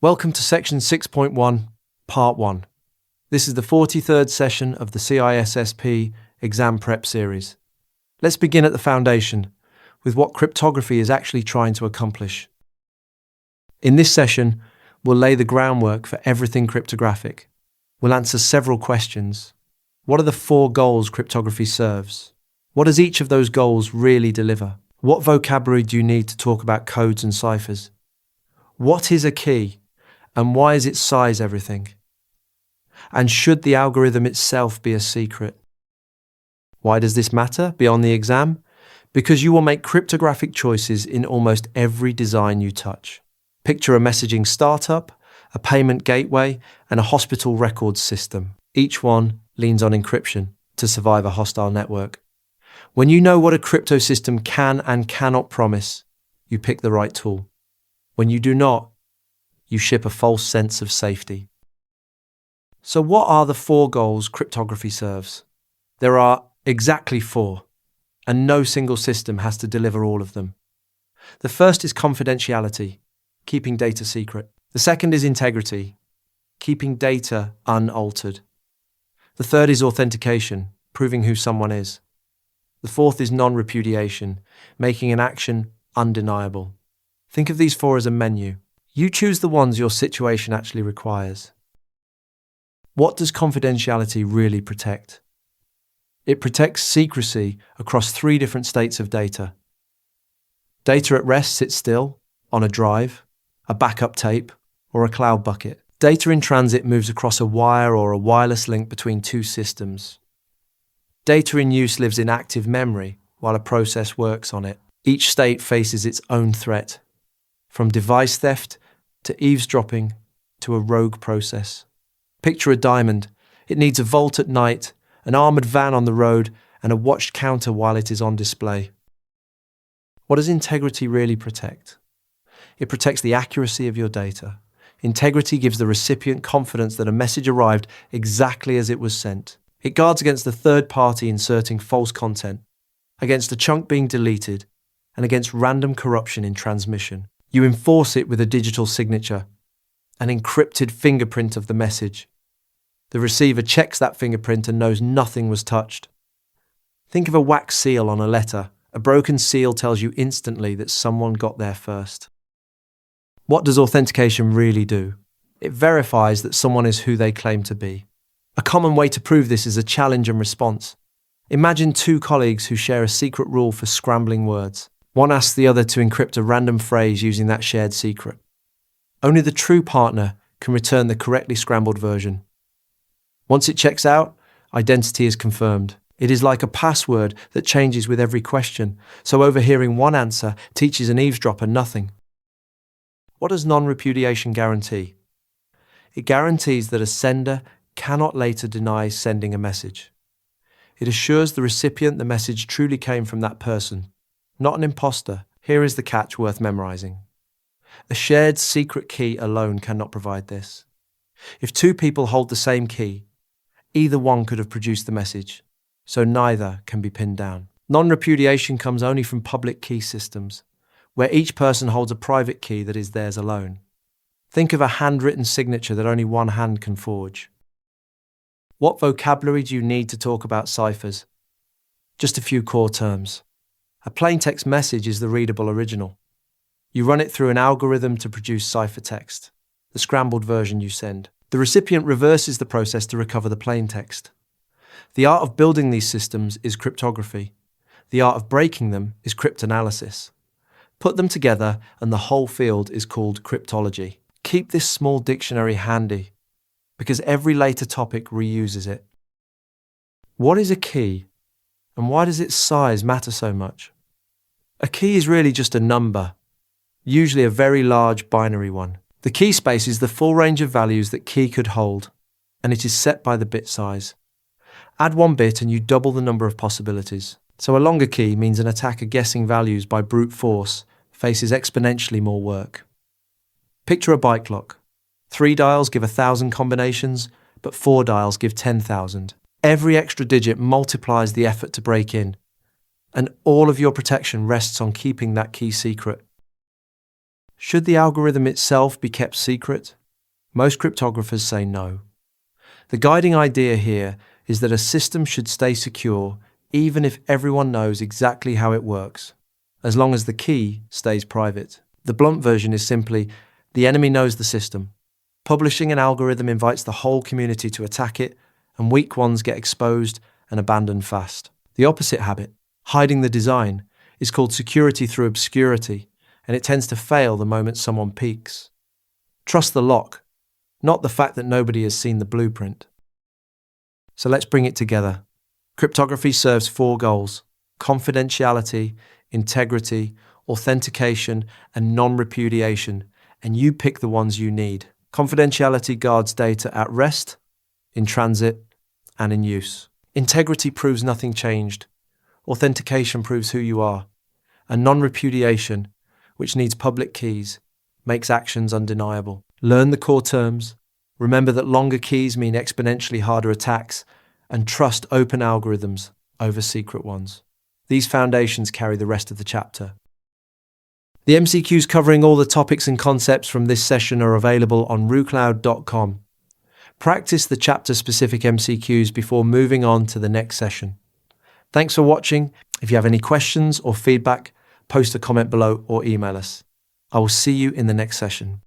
Welcome to Section 6.1, Part 1. This is the 43rd session of the CISSP exam prep series. Let's begin at the foundation, with what cryptography is actually trying to accomplish. In this session, we'll lay the groundwork for everything cryptographic. We'll answer several questions. What are the 4 goals cryptography serves? What does each of those goals really deliver? What vocabulary do you need to talk about codes and ciphers? What is a key? And why is its size everything? And should the algorithm itself be a secret? Why does this matter beyond the exam? Because you will make cryptographic choices in almost every design you touch. Picture a messaging startup, a payment gateway, and a hospital records system. Each one leans on encryption to survive a hostile network. When you know what a crypto system can and cannot promise, you pick the right tool. When you do not, you ship a false sense of safety. So what are the 4 goals cryptography serves? There are exactly 4, and no single system has to deliver all of them. The first is confidentiality, keeping data secret. The second is integrity, keeping data unaltered. The third is authentication, proving who someone is. The fourth is nonrepudiation, making an action undeniable. Think of these 4 as a menu. You choose the ones your situation actually requires. What does confidentiality really protect? It protects secrecy across 3 different states of data. Data at rest sits still, on a drive, a backup tape, or a cloud bucket. Data in transit moves across a wire or a wireless link between 2 systems. Data in use lives in active memory while a process works on it. Each state faces its own threat, from device theft to eavesdropping to a rogue process. Picture a diamond. It needs a vault at night, an armoured van on the road, and a watched counter while it is on display. What does integrity really protect? It protects the accuracy of your data. Integrity gives the recipient confidence that a message arrived exactly as it was sent. It guards against the third party inserting false content, against a chunk being deleted, and against random corruption in transmission. You enforce it with a digital signature, an encrypted fingerprint of the message. The receiver checks that fingerprint and knows nothing was touched. Think of a wax seal on a letter. A broken seal tells you instantly that someone got there first. What does authentication really do? It verifies that someone is who they claim to be. A common way to prove this is a challenge and response. Imagine 2 colleagues who share a secret rule for scrambling words. One asks the other to encrypt a random phrase using that shared secret. Only the true partner can return the correctly scrambled version. Once it checks out, identity is confirmed. It is like a password that changes with every question, so overhearing one answer teaches an eavesdropper nothing. What does non-repudiation guarantee? It guarantees that a sender cannot later deny sending a message. It assures the recipient the message truly came from that person, not an imposter. Here is the catch worth memorizing. A shared secret key alone cannot provide this. If 2 people hold the same key, either one could have produced the message, so neither can be pinned down. Non-repudiation comes only from public key systems, where each person holds a private key that is theirs alone. Think of a handwritten signature that only one hand can forge. What vocabulary do you need to talk about ciphers? Just a few core terms. A plaintext message is the readable original. You run it through an algorithm to produce ciphertext, the scrambled version you send. The recipient reverses the process to recover the plaintext. The art of building these systems is cryptography. The art of breaking them is cryptanalysis. Put them together and the whole field is called cryptology. Keep this small dictionary handy, because every later topic reuses it. What is a key, and why does its size matter so much? A key is really just a number, usually a very large binary one. The key space is the full range of values that key could hold, and it is set by the bit size. Add 1 bit and you double the number of possibilities. So a longer key means an attacker guessing values by brute force faces exponentially more work. Picture a bike lock. 3 dials give 1,000 combinations, but 4 dials give 10,000. Every extra digit multiplies the effort to break in, and all of your protection rests on keeping that key secret. Should the algorithm itself be kept secret? Most cryptographers say no. The guiding idea here is that a system should stay secure even if everyone knows exactly how it works, as long as the key stays private. The blunt version is simply, the enemy knows the system. Publishing an algorithm invites the whole community to attack it, and weak ones get exposed and abandoned fast. The opposite habit, hiding the design, is called security through obscurity, and it tends to fail the moment someone peeks. Trust the lock, not the fact that nobody has seen the blueprint. So let's bring it together. Cryptography serves 4 goals: confidentiality, integrity, authentication, and non-repudiation, and you pick the ones you need. Confidentiality guards data at rest, in transit, and in use. Integrity proves nothing changed. Authentication proves who you are. And non-repudiation, which needs public keys, makes actions undeniable. Learn the core terms, remember that longer keys mean exponentially harder attacks, and trust open algorithms over secret ones. These foundations carry the rest of the chapter. The MCQs covering all the topics and concepts from this session are available on rucloud.com. Practice the chapter-specific MCQs before moving on to the next session. Thanks for watching. If you have any questions or feedback, post a comment below or email us. I will see you in the next session.